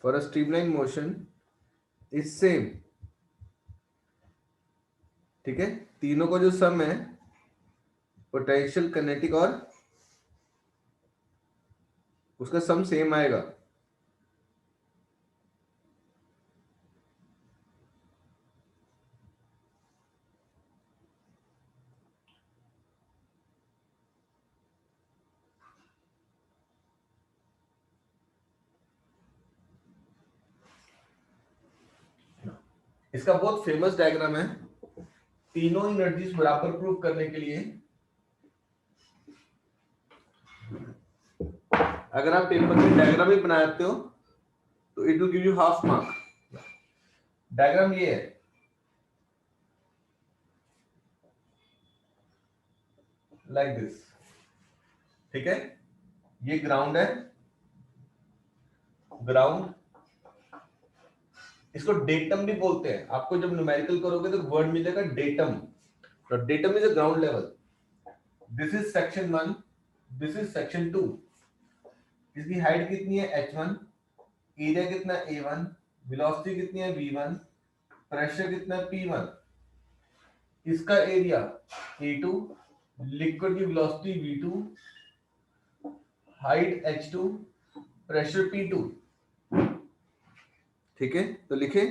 For a streamline motion is same. ठीक है, तीनों का जो सम है पोटेंशियल, किनेटिक और उसका सम सेम आएगा। इसका बहुत फेमस डायग्राम है तीनों एनर्जीज बराबर प्रूव करने के लिए। अगर आप पेपर में डायग्राम ही बनाते हो तो it will give you half mark. Diagram ये है, लाइक दिस। ठीक है, ये ग्राउंड है, ग्राउंड, इसको डेटम भी बोलते हैं। आपको जब न्यूमेरिकल करोगे तो वर्ड मिलेगा डेटम। तो datum is a ground level. This is section 1, this is section 2। इसकी हाइट कितनी है h1, एरिया कितना है a1, वेलोसिटी कितनी है v1, प्रेशर कितना है p1, इसका एरिया a2, लिक्विड की velocity v2, height h2, pressure p2। ठीक है, तो लिखे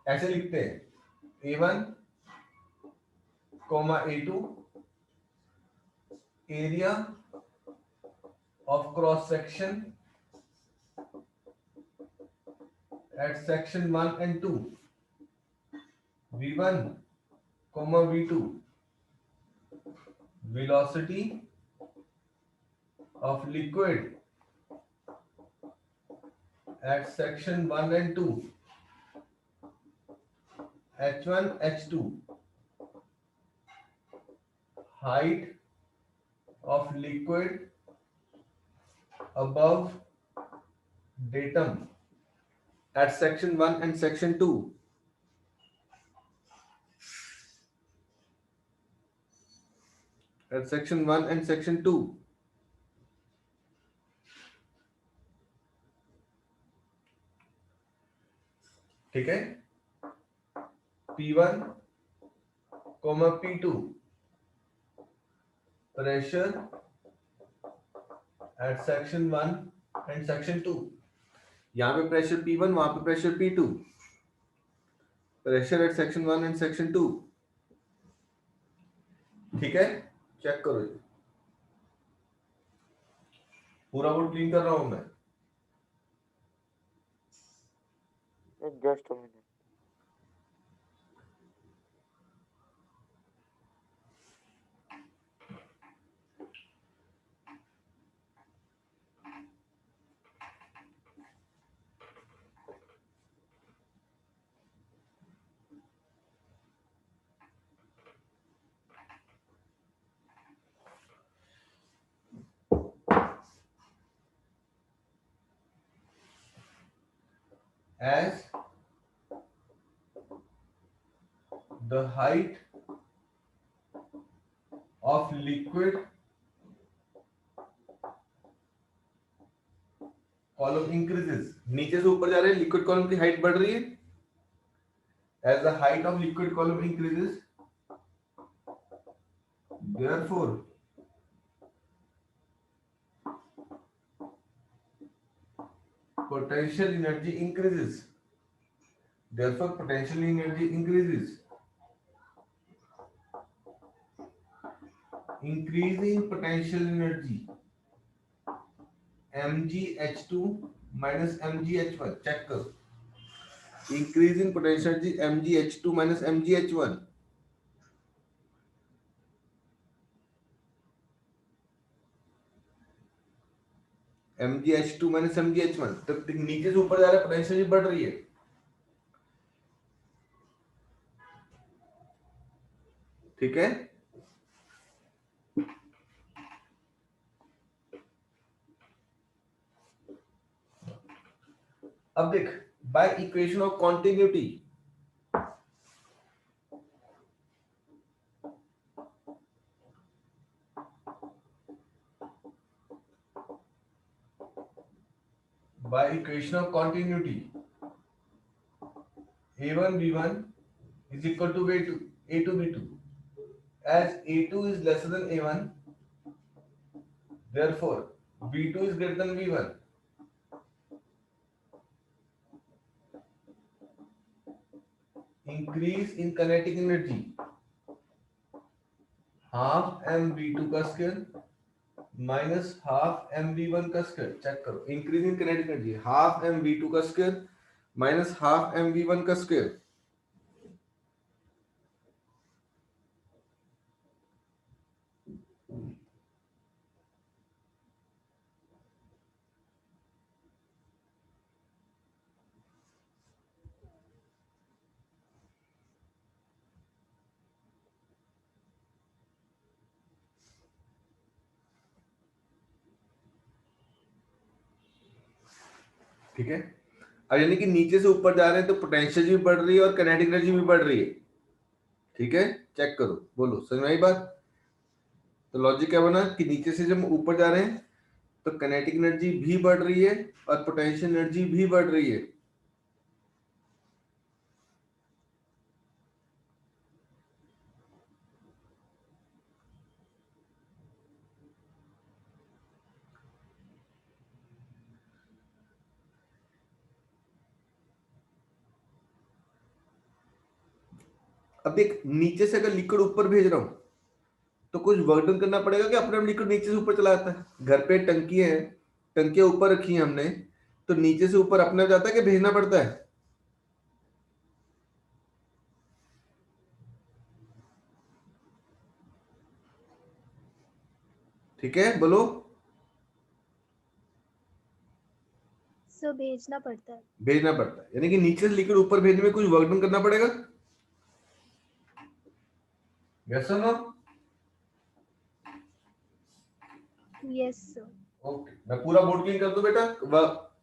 ऐसे लिखते हैं a1, a2, area of cross section at section 1 and 2, v1, v2, velocity of liquid at section 1 and 2, h1, h2, height of liquid above datum at section 1 and section 2, at section 1 and section 2। ठीक है, P1, P2, pressure at section 1 and section 2। यहां पे pressure P1, वहां पे pressure P2, pressure at section 1 and section 2। ठीक है, check करो, ये पूरा बोर्ड क्लीन कर रहा हूं मैं। Just a minute. As the height of liquid column increases, नीचे से ऊपर जा रहे हैं, लिक्विड कॉलम की हाइट बढ़ रही है। As the height of liquid column increases, therefore potential energy increases, therefore potential energy increases। increasing potential energy mgh2 minus mgh1, check करो, increasing potential energy mgh2 minus mgh1। mgh2 minus mgh1, तो नीचे से ऊपर जा रहा है, potential energy बढ़ रही है। ठीक है, अब देख, by equation of continuity by equation of continuity a1 b1 is equal to a2 b2, as a2 is lesser than a1, therefore b2 is greater than b1. Increase in kinetic energy half M V two का square minus half M V one का square. Check करो, increase in kinetic energy half M V two का square minus half M V one का square. ठीक है. अब यानी कि नीचे से ऊपर जा रहे हैं तो पोटेंशियल भी बढ़ रही है और किनेटिक एनर्जी भी बढ़ रही है. ठीक है, चेक करो, बोलो समझ में आई बात. तो लॉजिक क्या बना कि नीचे से जब ऊपर जा रहे हैं तो किनेटिक एनर्जी भी बढ़ रही है और पोटेंशियल एनर्जी भी बढ़ रही है. अब देख, नीचे से अगर लिक्विड ऊपर भेज रहा हूं तो कुछ वर्क डन करना पड़ेगा कि अपने आप लिक्विड नीचे से ऊपर चला जाता है. घर पे टंकी है, टंकियां ऊपर रखी है हमने, तो नीचे से ऊपर अपने आप जाता है कि भेजना पड़ता है. ठीक है, बोलो. सर भेजना पड़ता है. भेजना पड़ता है, यानी कि नीचे से लिक्विड ऊपर भेजने में कुछ वर्क डन करना पड़ेगा. यस और नो? Yes sir. ओके, मैं पूरा बोर्ड क्लीन कर दूं बेटा.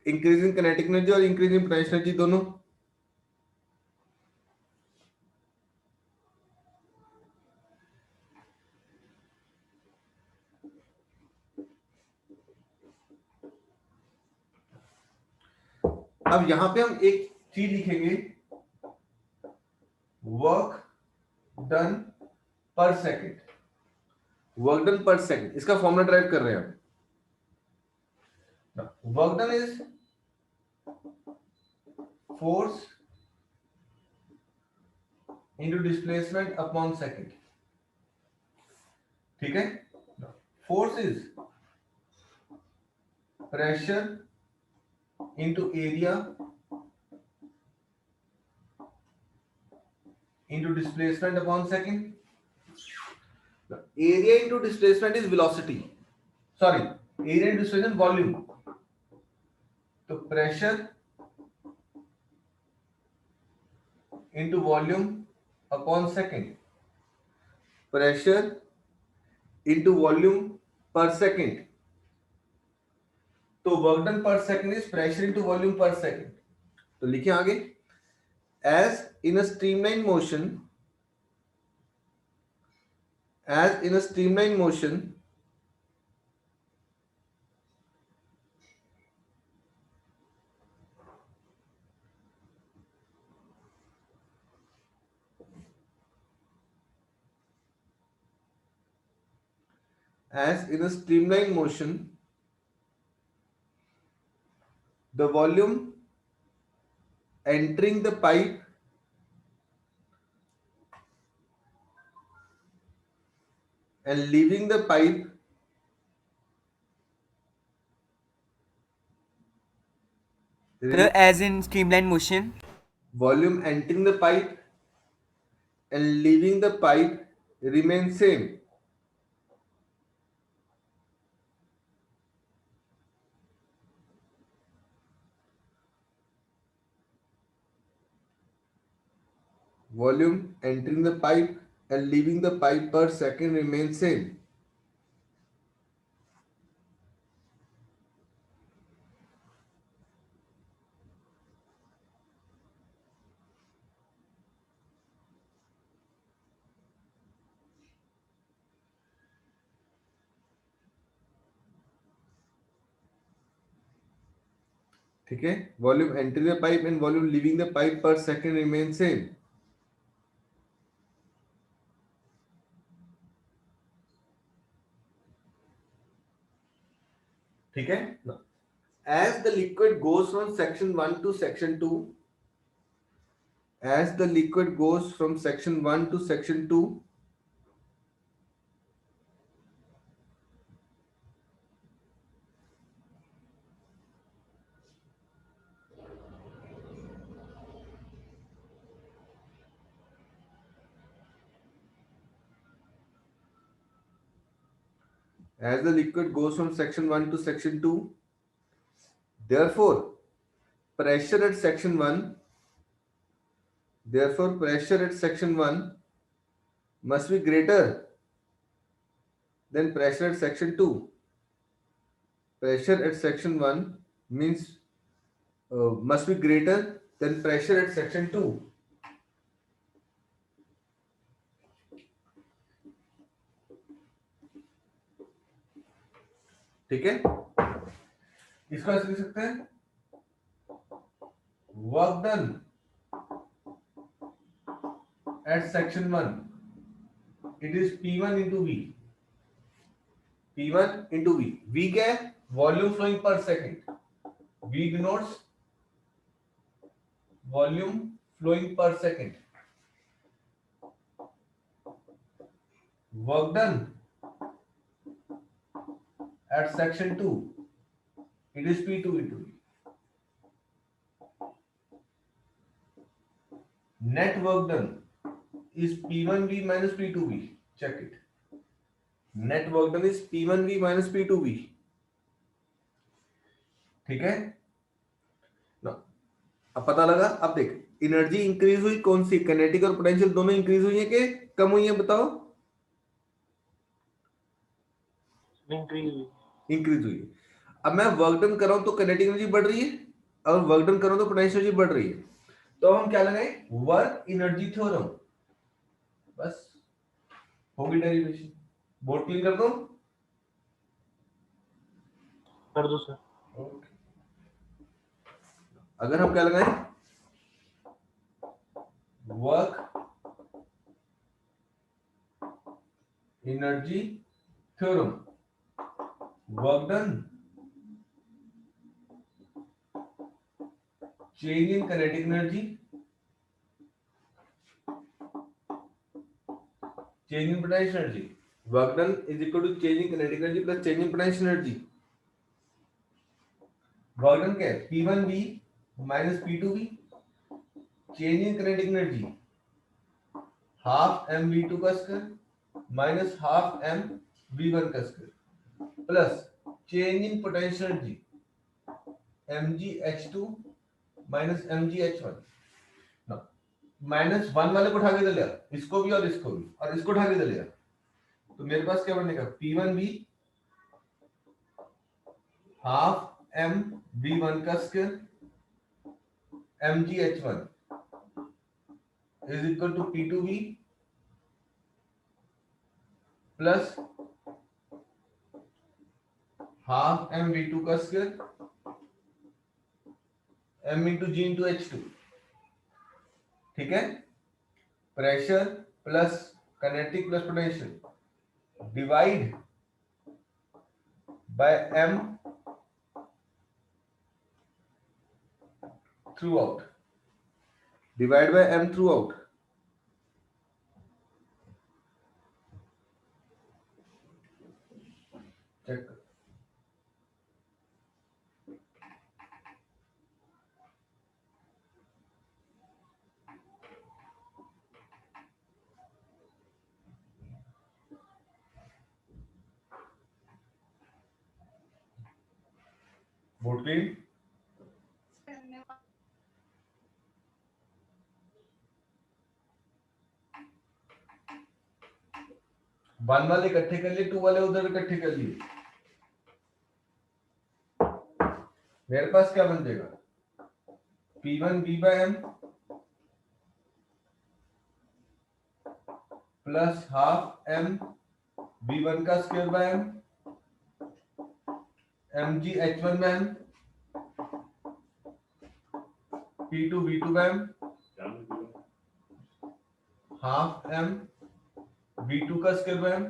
इंक्रीज इन किनेटिक एनर्जी और इंक्रीज इन पोटेंशियल एनर्जी दोनों. अब यहां पे हम एक चीज लिखेंगे, work done per second. Work done per second, इसका फॉर्मूला ड्राइव कर रहे हैं हम. Work done is force into displacement upon second. ठीक है, force is pressure into area into displacement upon second. Area into displacement is velocity, sorry, area into displacement volume. तो pressure into volume upon second. Pressure into volume per second. तो work done per second is pressure into volume per second. तो लिखिए आगे, as in a streamline motion, as in a streamline motion, as in a streamline motion, the volume entering the pipe and leaving the pipe As in streamline motion. volume entering the pipe and leaving the pipe remains same. Volume entering the pipe and leaving the pipe per second remains same. ठीक है, volume entering the pipe and volume leaving the pipe पर second remain same. ठीक है, as the liquid goes from section 1 to section 2, as the liquid goes from section 1 to section 2, as the liquid goes from section 1 to section 2, therefore pressure at section 1, therefore pressure at section 1 must be greater than pressure at section 2. Pressure at section 1 means must be greater than pressure at section 2. ठीक है, इसको ऐसे लिख सकते हैं, work done at section 1, it is P1 into V. P1 into V. V क्या है? Volume flowing per second. V denotes volume flowing per second. Work done at section 2, it is P2 into V. Net work done is P1V minus P2V. Check it. Net work done is P1V minus P2V. ठीक है ना, अब पता लगा। अब देख, energy increase हुई कौन सी, काइनेटिक और पोटेंशियल दोनों इंक्रीज हुई है कि कम हुई है, बताओ। इंक्रीज हुई है। अब मैं वर्क डन कर रहा हूं तो काइनेटिक एनर्जी बढ़ रही है, और वर्क डन कर रहा हूं तो पोटेंशियल एनर्जी बढ़ रही है। तो हम क्या लगाए, वर्क एनर्जी थ्योरम, बस होगी डेरिवेशन। बोर्ड क्लीन कर दो सर। ओके। अगर हम क्या लगाएं, work energy theorem, work done, change in kinetic energy, change in potential energy. Work done is equal to change in kinetic energy plus change in potential energy. Work done क्या है, P1V minus P2V, change in kinetic energy half mv2 का square minus half mv1 का square plus change in potential energy mgh2 minus mgh1। माइनस one वाले को उठा के दे लिया, इसको भी और इसको भी, और इसको उठा के दे लिया, तो मेरे पास क्या बनेगा, P1V हाफ mv1 का square mgh1 is equal to P2V plus half mv2 का square m into G into h2। ठीक है, pressure plus kinetic plus potential divide by m through out, divide by m through out. Check कर, board clean. One वाले इकट्ठे कर लिए, to वाले उधर इकट्ठे कर लिए, मेरे पास क्या बन जाएगा, P1V by m plus half mv1 का square bye m mgh1 by m P2 V2 का m, हाफ m V2 का square m,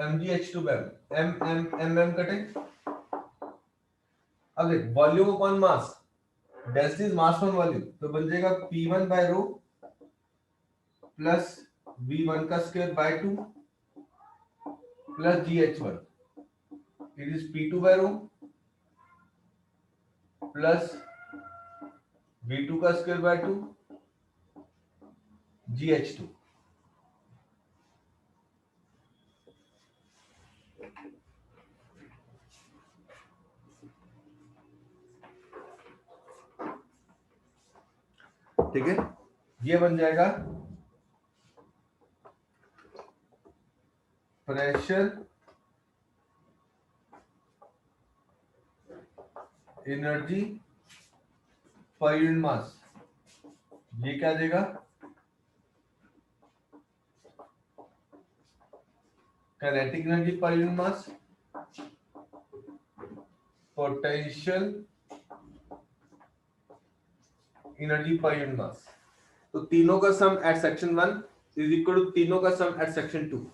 mgh2 m m कटे। अब देख volume upon mass, density is mass upon volume, तो बन जाएगा P1 by rho plus V1 का square by 2 plus GH1, it is P2 by rho plus V2 का square by 2 GH2। ठीक है, ये बन जाएगा प्रेशर एनर्जी पर यूनिट मास। ये क्या देगा, काइनेटिक एनर्जी पर यूनिट मास, पोटेंशियल एनर्जी पर यूनिट मास। तो तीनों का sum at section 1 is equal to तीनों का सम एट सेक्शन 2।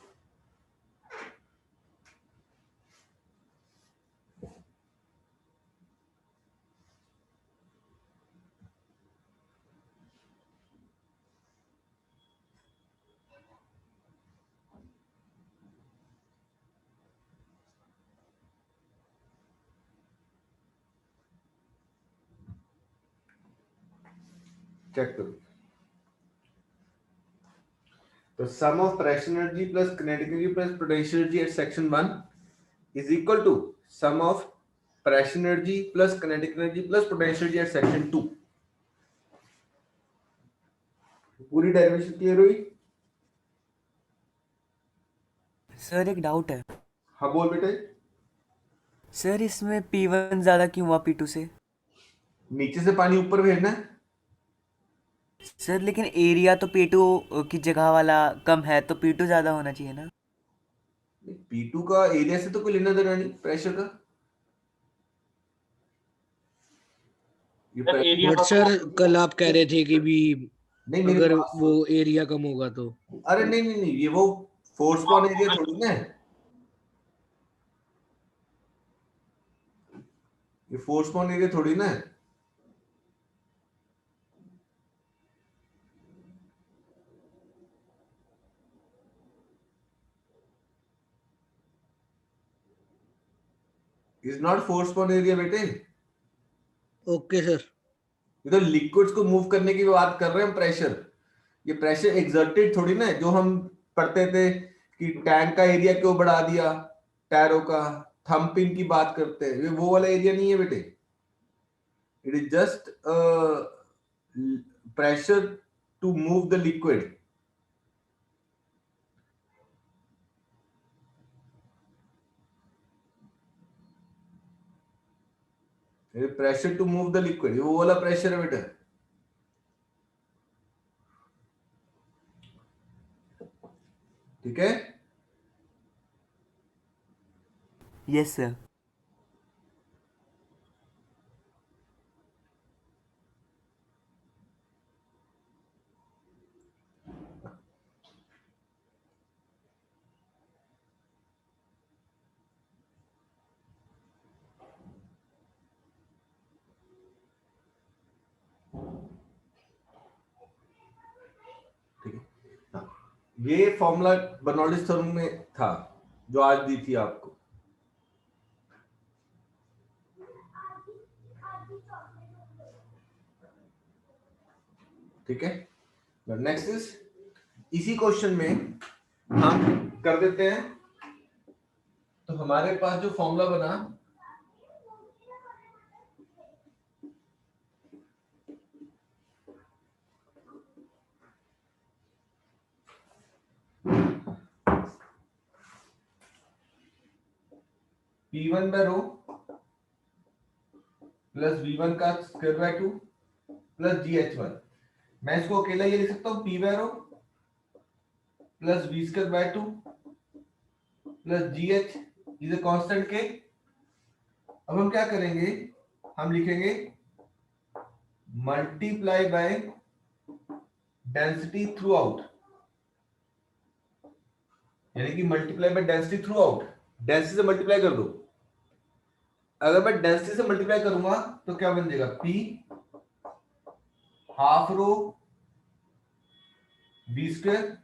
चेक करो, तो sum of pressure energy plus kinetic energy plus potential energy at section 1 is equal to sum of pressure energy plus kinetic energy plus potential energy at section 2। पूरी derivation clear हुई? Sir एक doubt है हाँ बोल बेटे। Sir, इसमें P1 ज्यादा क्यों हुआ P2 से? नीचे से पानी ऊपर भेजना है। सर लेकिन एरिया तो P2 की जगह वाला कम है, तो P2 ज्यादा होना चाहिए ना। P2 का एरिया से तो कोई लेना देना नहीं, प्रेशर का। ये sir pressure- area but sir कल आप कह रहे थे कि भी नहीं मेरे अगर पास, वो एरिया कम होगा तो अरे नहीं नहीं नहीं, ये वो फोर्स अपॉन एरिया थोड़ी ना है, ये फोर्स अपॉन एरिया थोड़ी ना है। Is not force upon area बेटे, ओके सर। इधर लिक्विड्स को मूव करने की बात कर रहे हैं हम, प्रेशर। ये प्रेशर एग्जर्टेड थोड़ी ना है, जो हम पढ़ते थे कि टैंक का एरिया क्यों बढ़ा दिया, टैरो का थंपिंग की बात करते हैं, ये वो वाला एरिया नहीं है बेटे। It is just pressure to move the liquid. Pressure to move the liquid, वो वाला प्रेशर है बेटा। ठीक है, यस सर। ठीक है। हाँ, ये फॉर्मूला बर्नौलीज थ्योरम में था जो आज दी थी आपको। ठीक है, नेक्स्ट इज, इसी क्वेश्चन में हम कर देते हैं। तो हमारे पास जो फॉर्मूला बना, P1 by rho plus V1 का स्क्वायर बाय 2 प्लस GH1। मैं इसको अकेला ये लिख सकता हूं, P by rho plus V square by 2 plus GH is a constant K। अब हम क्या करेंगे, हम लिखेंगे multiply by density through out, यानी कि multiply by density through out, density से मल्टीप्लाई कर दो। अगर मैं डेंसिटी से मल्टीप्लाई करूंगा तो क्या बन जाएगा, P half rho V square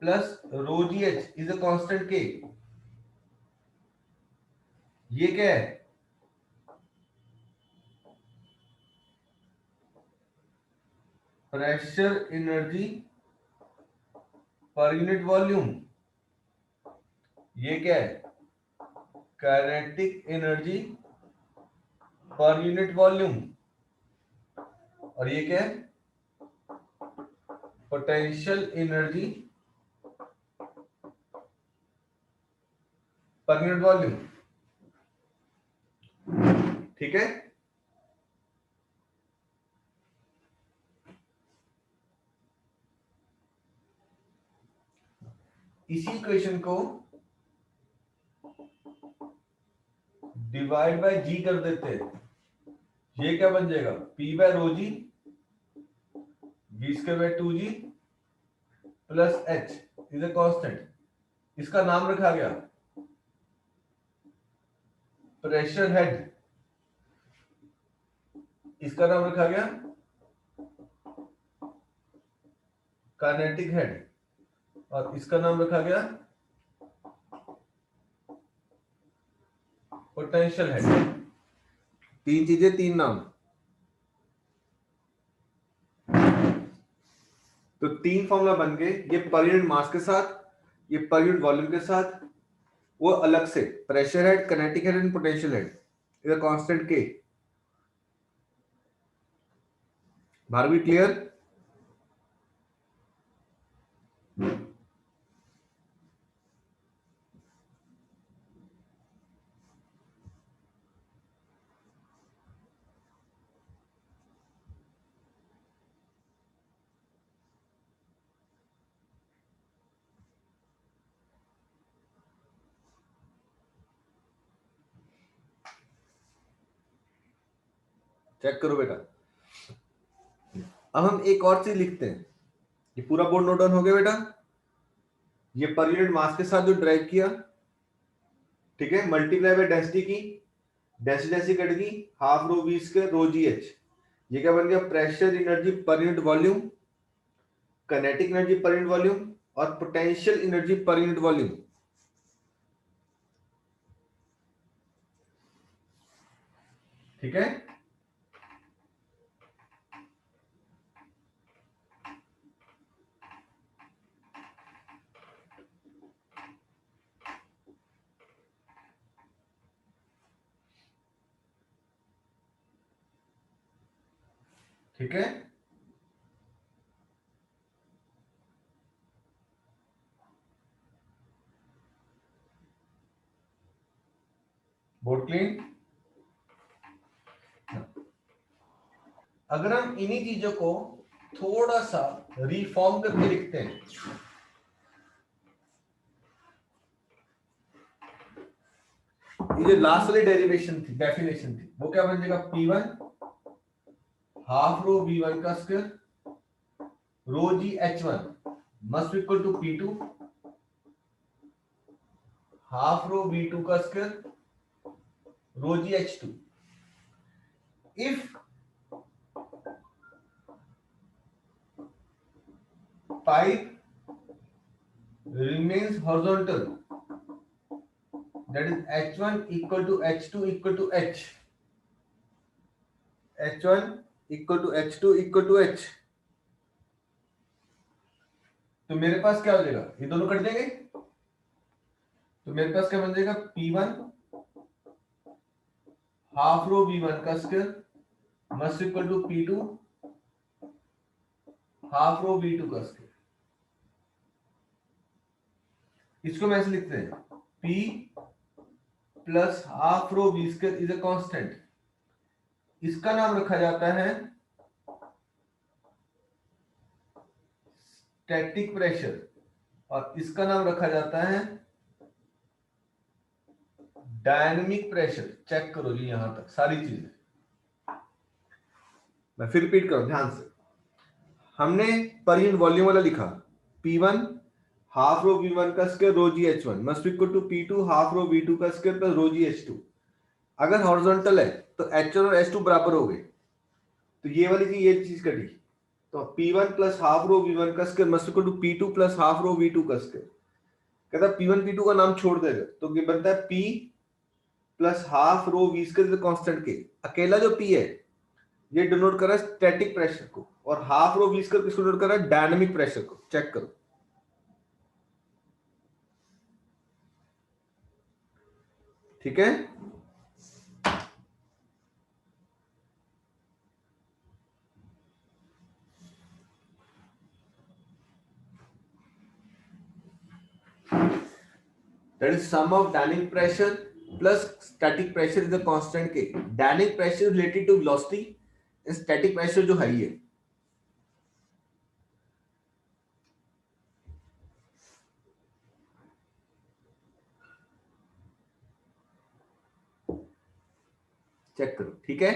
plus row G H is a constant K। ये क्या है, प्रेशर एनर्जी पर यूनिट वॉल्यूम। ये क्या है, काइनेटिक एनर्जी पर यूनिट वॉल्यूम। और ये क्या है, पोटेंशियल एनर्जी पर यूनिट वॉल्यूम। ठीक है, इसी इक्वेशन को डिवाइड बाय जी कर देते हैं। ये क्या बन जाएगा, P by rho G V square by 2G plus H is a constant. इसका नाम रखा गया प्रेशर हेड, इसका नाम रखा गया काइनेटिक हेड, और इसका नाम रखा गया पोटेंशियल हेड। तीन चीजें, तीन नाम। तो तीन फॉर्मूला बन गए, ये पर यूनिट मास के साथ, ये पर यूनिट वॉल्यूम के साथ, वो अलग से pressure head, kinetic head and potential head is a constant K। Bharvi clear? Check करो बेटा। अब हम एक और चीज लिखते हैं। ये पूरा बोर्ड नोट डाउन हो गया बेटा? ये पर यूनिट मास के साथ जो ड्राइव किया, ठीक है, मल्टीप्लाई बाय डेंसिटी की, डेंसिटी डेंसिटी कट गई, half rho V square rho G H. ये क्या बन गया, प्रेशर एनर्जी पर यूनिट वॉल्यूम, काइनेटिक एनर्जी पर यूनिट वॉल्यूम और पोटेंशियल एनर्जी पर यूनिट वॉल्यूम। ठीक है, ठीक है। Board clean. अगर हम इन्हीं चीजों को थोड़ा सा रिफॉर्म करके लिखते हैं, ये जो लास्ट वाली डेरिवेशन थी, डेफिनेशन थी, वो क्या बन जाएगा, P1 हाफ रो V1 का square rho G H1 must equal to P2 half rho V2 का square rho G H2। If pipe remains horizontal, that is H1 equal to H2 equal to H, H1 equal to H2 equal to H, तो मेरे पास क्या हो जाएगा, ये दोनों cut जाएंगे, तो मेरे पास क्या बन जाएगा, P1 हाफ रो V1 का square must equal to P2 half rho V2 का स्क्वायर। इसको मैं ऐसे लिखते हैं, P plus half rho V square is a constant. इसका नाम रखा जाता है स्टैटिक प्रेशर और इसका नाम रखा जाता है डायनेमिक प्रेशर चेक करो जी, यहां तक सारी चीजें मैं फिर रिपीट करूं ध्यान से। हमने पर यूनिट वॉल्यूम वाला लिखा, P1 हाफ रो V1 का square rho G H1 must equal to P2 half rho V2 का स्क्वायर प्लस रो जी H2। अगर हॉरिजॉन्टल है तो H1 और H2 बराबर हो गए, तो ये वाली थी, ये चीज कटी, तो P1 plus half rho V1 का square must equal to P2 plus half rho V2 का स्क्वायर। कहता है P1 P2 का नाम छोड़ देगा तो ये बनता है P plus half rho V square constant के। अकेला जो P है ये डिनोट कर रहा है स्टैटिक प्रेशर को, और हाफ रो V स्क्वायर किसको डिनोट कर रहा है? डायनामिक प्रेशर को। चेक करो, ठीक है। That is sum of dynamic pressure plus static pressure is a constant K. Dynamic pressure is related to velocity, static pressure जो है ये। चेक करो, ठीक है।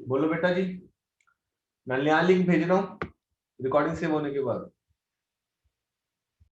बोलो बेटा जी, मैं यहाँ लिंक भेज रहा हूँ रिकॉर्डिंग सेव होने के बाद।